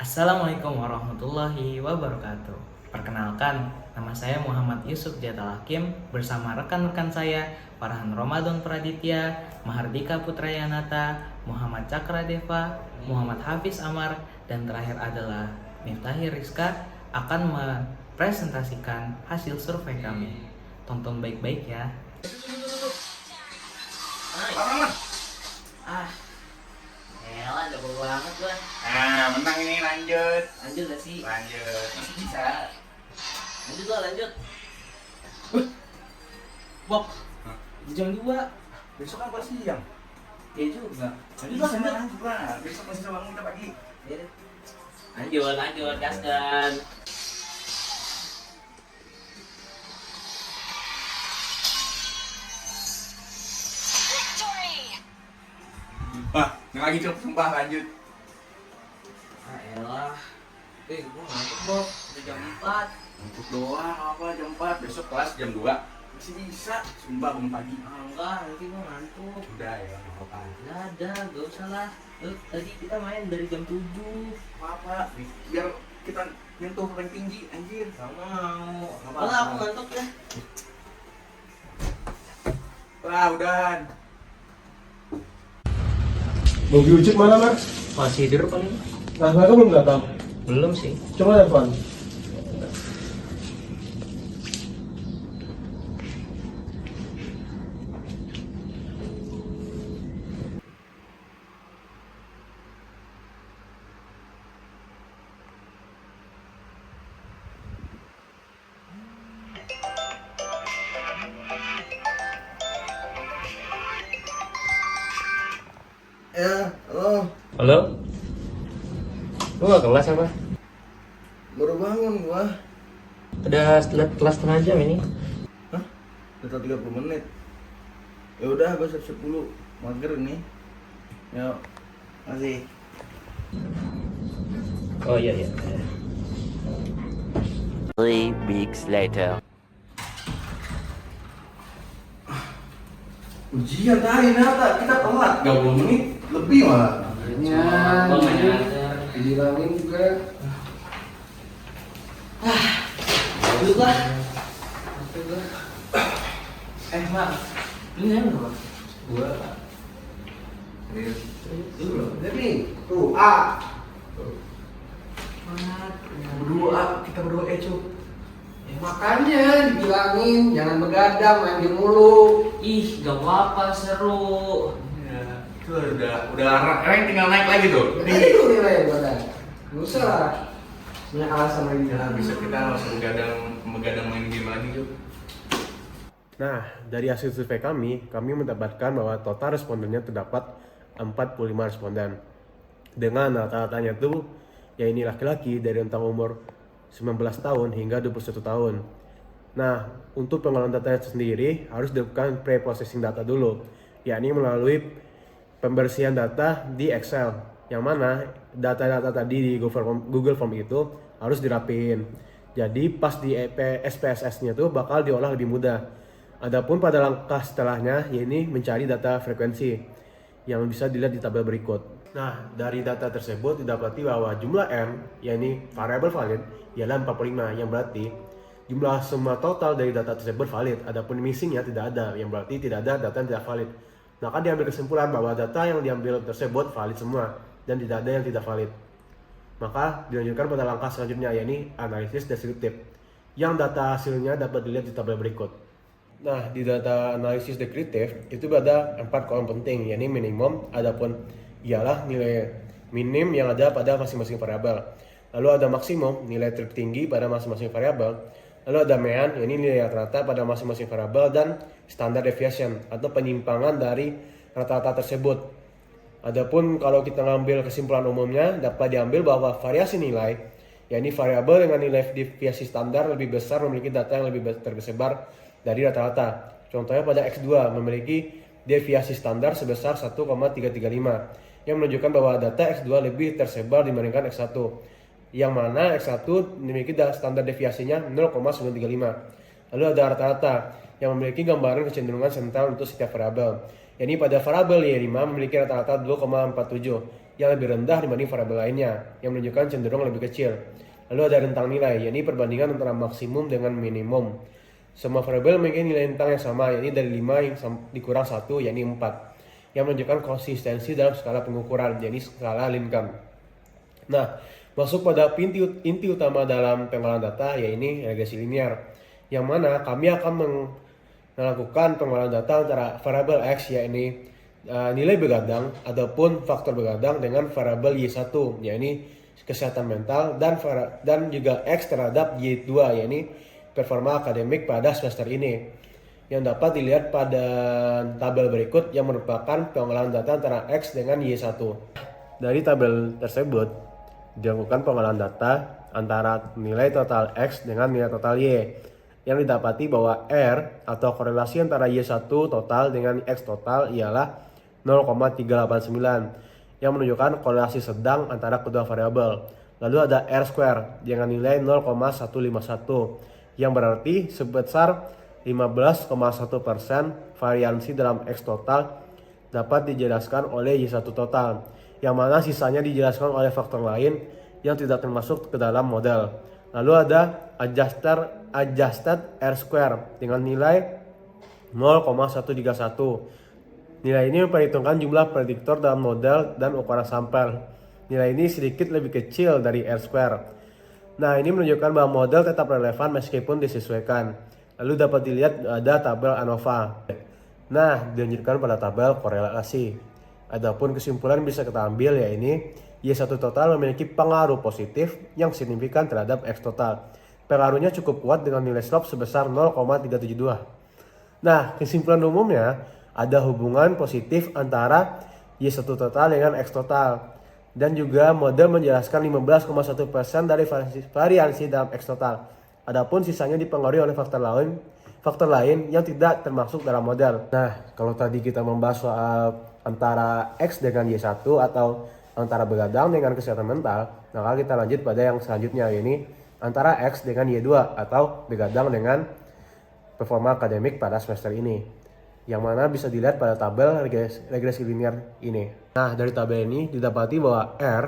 Assalamualaikum warahmatullahi wabarakatuh. Perkenalkan, nama saya Muhammad Yusuf Jatal Hakim bersama rekan-rekan saya Farhan Ramadan Praditya, Mahardika Putrayanata, Muhammad Cakradeva, Muhammad Hafiz Amar, dan terakhir adalah Miftahir Rizka akan mempresentasikan hasil survei kami. Tonton baik-baik ya. Ah, elah jago banget gua. Menang ini, lanjut. Lanjut gak sih? Lanjut. Masih bisa. Lanjut lah, lanjut. Bok, jam 2. Besok kan pasti siang. Ya juga. Lanjut lah, lanjut lah. Besok masih bisa bangun kita pagi. Ya deh. Lanjut, gaskan. Ini lagi sumpah lanjut. Ah elah. Gua ngantuk Bok. Udah jam 4. Untuk doang apa jam 4, besok kelas jam 2. Masih bisa, sumpah bangun pagi. Ah enggak, nanti gua ngantuk. Udah ya, enggak apa-apa. Nggak ada, gak usah lah. Tadi kita main dari jam 7. Apa? Biar kita nyentuh rank tinggi, anjir. Gak mau. Apa-apa. Enggak, aku ngantuk ya. Udahan. Bogi Ucip mana, Mas? Masih tidur paling? Nah, mereka belum datang. Belum sih. Coba telepon. Ya, halo. Halo? Lu gak kelas apa? Baru bangun gua. Udah kelas setengah jam ini. Hah? Udah 30 menit. Ya udah, gua siap-siap dulu. Mager nih. Yuk. Masih. Oh iya. 3 weeks later. Ujian tadi Nata, kita telat 30 menit lebih malah. Bilangin juga. Duduk lah. Mak, ini yang berapa? Gua. Dulu. Jadi, tuh A. Berdua, kita berdua Cuk. Makanya dibilangin jangan begadang, main game mulu. Ih, gak apa-apa, seru. Ya, itu udah rank tinggal naik lagi tuh. Tadi tuh nilai gua dah. Gak usah lah. Banyak alasan lagi. Ya, bisa kita langsung begadang main game lagi yuk. Nah, dari hasil survei kami mendapatkan bahwa total respondennya terdapat 45 responden. Dengan rata-ratanya tuh, ya ini laki-laki dari rentang umur 19 tahun hingga 21 tahun. Nah, untuk pengolahan data sendiri harus dilakukan pre-processing data dulu, yakni melalui pembersihan data di Excel, yang mana data-data tadi di Google Form itu harus dirapiin. Jadi pas di SPSS-nya tuh bakal diolah lebih mudah. Adapun pada langkah setelahnya, yakni mencari data frekuensi yang bisa dilihat di tabel berikut. Nah, dari data tersebut didapati bahwa jumlah M, yakni variabel valid, ialah 45, yang berarti jumlah semua total dari data tersebut valid. Adapun missingnya tidak ada, yang berarti tidak ada data yang tidak valid. Maka diambil kesimpulan bahwa data yang diambil tersebut valid semua dan tidak ada yang tidak valid. Maka dilanjutkan pada langkah selanjutnya, yakni analisis deskriptif, yang data hasilnya dapat dilihat di tabel berikut. Nah, di data analisis deskriptif itu ada 4 kolom penting, yakni minimum, adapun ialah nilai minim yang ada pada masing-masing variabel. Lalu ada maksimum, nilai tertinggi pada masing-masing variabel. Lalu ada mean, yakni nilai rata-rata pada masing-masing variabel, dan standard deviation atau penyimpangan dari rata-rata tersebut. Adapun kalau kita ngambil kesimpulan umumnya, dapat diambil bahwa variasi nilai, yakni variabel dengan nilai deviasi standar lebih besar memiliki data yang lebih tersebar dari rata-rata. Contohnya pada X2 memiliki deviasi standar sebesar 1,335 yang menunjukkan bahwa data X2 lebih tersebar dibandingkan X1, yang mana X1 memiliki standar deviasinya 0,935. Lalu ada rata-rata yang memiliki gambaran kecenderungan sentral untuk setiap variabel. yakni pada variabel Y5 memiliki rata-rata 2,47 yang lebih rendah dibanding variabel lainnya yang menunjukkan cenderung lebih kecil. Lalu ada rentang nilai, yakni perbandingan antara maksimum dengan minimum. Semua variabel memiliki nilai rentang yang sama, yakni dari 5 yang dikurang 1, yakni 4, yang menunjukkan konsistensi dalam skala pengukuran, yakni skala Lincoln. Nah, masuk pada inti utama dalam pengolahan data, yakni regresi linear, yang mana kami akan melakukan pengolahan data antara variabel X, yakni nilai begadang ataupun faktor begadang, dengan variabel Y1, yakni kesehatan mental, dan juga X terhadap Y2, yakni performa akademik pada semester ini, yang dapat dilihat pada tabel berikut yang merupakan pengolahan data antara X dengan Y1. Dari tabel tersebut dilakukan pengolahan data antara nilai total X dengan nilai total Y, yang didapati bahwa R atau korelasi antara Y1 total dengan X total ialah 0,389, yang menunjukkan korelasi sedang antara kedua variabel. Lalu ada R square dengan nilai 0,151, yang berarti sebesar 15,1% variansi dalam X total dapat dijelaskan oleh Y1 total, yang mana sisanya dijelaskan oleh faktor lain yang tidak termasuk ke dalam model. Lalu ada adjusted R square dengan nilai 0,131. Nilai ini memperhitungkan jumlah prediktor dalam model dan ukuran sampel. Nilai ini sedikit lebih kecil dari R square. Nah, ini menunjukkan bahwa model tetap relevan meskipun disesuaikan. Lalu dapat dilihat ada tabel ANOVA. Nah, dilanjutkan pada tabel korelasi. Adapun kesimpulan bisa kita ambil, yaitu Y1 total memiliki pengaruh positif yang signifikan terhadap X total. Pengaruhnya cukup kuat dengan nilai slope sebesar 0,372. Nah, kesimpulan umumnya ada hubungan positif antara Y1 total dengan X total, dan juga model menjelaskan 15,1% dari variansi dalam X total. Adapun sisanya dipengaruhi oleh faktor lain yang tidak termasuk dalam model. Nah, kalau tadi kita membahas soal antara X dengan Y1 atau antara begadang dengan kesehatan mental, maka kita lanjut pada yang selanjutnya, ini antara X dengan Y2 atau begadang dengan performa akademik pada semester ini, yang mana bisa dilihat pada tabel regresi linear ini. Nah, dari tabel ini didapati bahwa R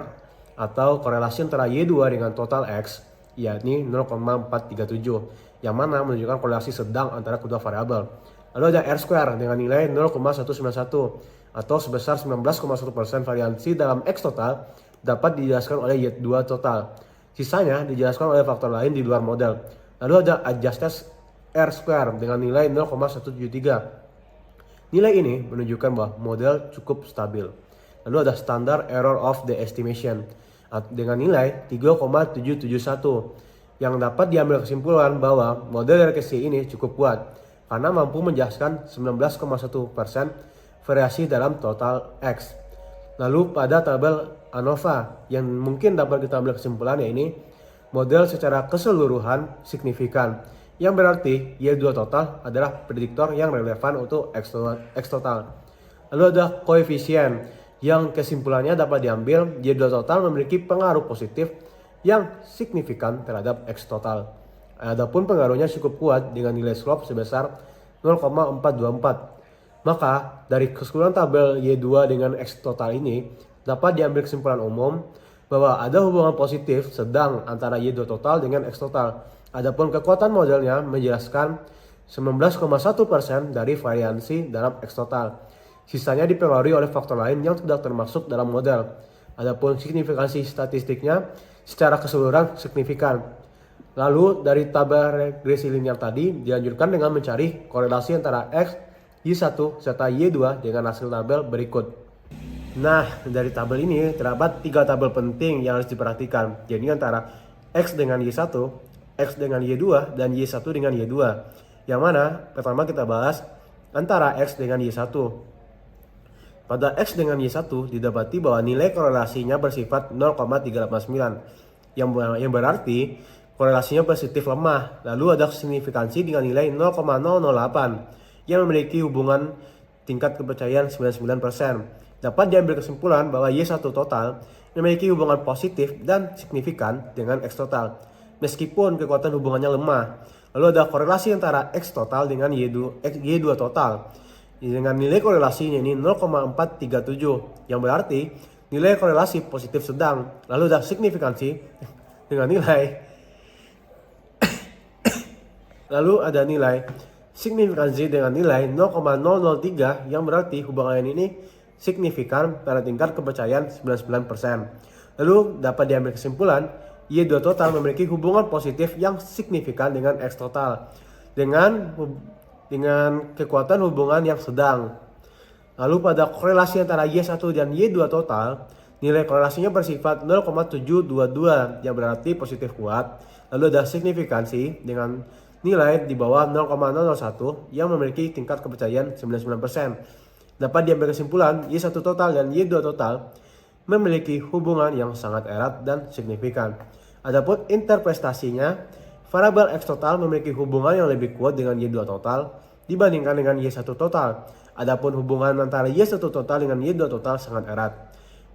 atau korelasi antara Y2 dengan total X, yakni 0,437, yang mana menunjukkan korelasi sedang antara kedua variabel. Lalu ada R square dengan nilai 0,191 atau sebesar 19,1% variansi dalam X total dapat dijelaskan oleh Y2 total. Sisanya dijelaskan oleh faktor lain di luar model. Lalu ada adjusted R square dengan nilai 0,173. Nilai ini menunjukkan bahwa model cukup stabil. Lalu ada standard error of the estimation dengan nilai 3,771, yang dapat diambil kesimpulan bahwa model regresi ini cukup kuat karena mampu menjelaskan 19,1% variasi dalam total X. Lalu pada tabel ANOVA yang mungkin dapat kita ambil kesimpulannya, ini model secara keseluruhan signifikan, yang berarti Y2 total adalah prediktor yang relevan untuk X total. Lalu ada koefisien yang kesimpulannya dapat diambil Y2 total memiliki pengaruh positif yang signifikan terhadap X total. Adapun pengaruhnya cukup kuat dengan nilai slope sebesar 0,424. Maka dari keseluruhan tabel Y2 dengan X total ini dapat diambil kesimpulan umum bahwa ada hubungan positif sedang antara Y2 total dengan X total. Adapun kekuatan modelnya menjelaskan 19,1% dari variansi dalam X total. Sisanya dipengaruhi oleh faktor lain yang tidak termasuk dalam model. Adapun signifikansi statistiknya secara keseluruhan signifikan. Lalu dari tabel regresi linear tadi dilanjutkan dengan mencari korelasi antara X, Y1 serta Y2 dengan hasil tabel berikut. Nah, dari tabel ini terdapat 3 tabel penting yang harus diperhatikan, yaitu antara X dengan Y1, X dengan Y2, dan Y1 dengan Y2. Yang mana pertama kita bahas antara X dengan Y1. Pada X dengan Y1 didapati bahwa nilai korelasinya bersifat 0,389, yang berarti korelasinya positif lemah. Lalu ada signifikansi dengan nilai 0,008 yang memiliki hubungan tingkat kepercayaan 99%. Dapat diambil kesimpulan bahwa Y1 total memiliki hubungan positif dan signifikan dengan X total, meskipun kekuatan hubungannya lemah. Lalu ada korelasi antara X total dengan Y2 total dengan nilai korelasinya ini 0,437, yang berarti nilai korelasi positif sedang. Lalu ada signifikansi dengan nilai lalu ada nilai signifikansi dengan nilai 0,003 yang berarti hubungan ini signifikan pada tingkat kepercayaan 99%. Lalu dapat diambil kesimpulan Y2 total memiliki hubungan positif yang signifikan dengan X total dengan kekuatan hubungan yang sedang. Lalu pada korelasi antara Y1 dan Y2 total, nilai korelasinya bersifat 0,722 yang berarti positif kuat. Lalu ada signifikansi dengan nilai di bawah 0,001 yang memiliki tingkat kepercayaan 99%. Dapat diambil kesimpulan Y1 total dan Y2 total memiliki hubungan yang sangat erat dan signifikan. Adapun interpretasinya, variabel X total memiliki hubungan yang lebih kuat dengan Y2 total dibandingkan dengan Y1 total. Adapun hubungan antara Y1 total dengan Y2 total sangat erat,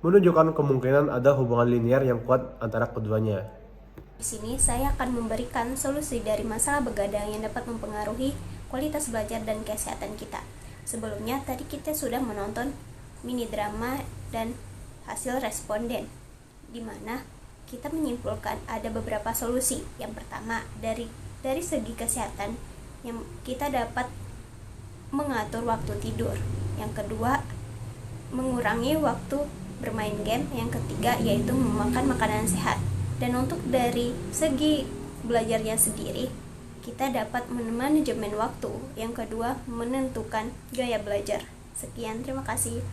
menunjukkan kemungkinan ada hubungan linear yang kuat antara keduanya. Di sini saya akan memberikan solusi dari masalah begadang yang dapat mempengaruhi kualitas belajar dan kesehatan kita. Sebelumnya tadi kita sudah menonton mini drama dan hasil responden, di mana kita menyimpulkan ada beberapa solusi. Yang pertama, dari segi kesehatan yang kita dapat mengatur waktu tidur. Yang kedua, mengurangi waktu bermain game. Yang ketiga, yaitu memakan makanan sehat. Dan untuk dari segi belajarnya sendiri, kita dapat manajemen waktu. Yang kedua, menentukan gaya belajar. Sekian, terima kasih.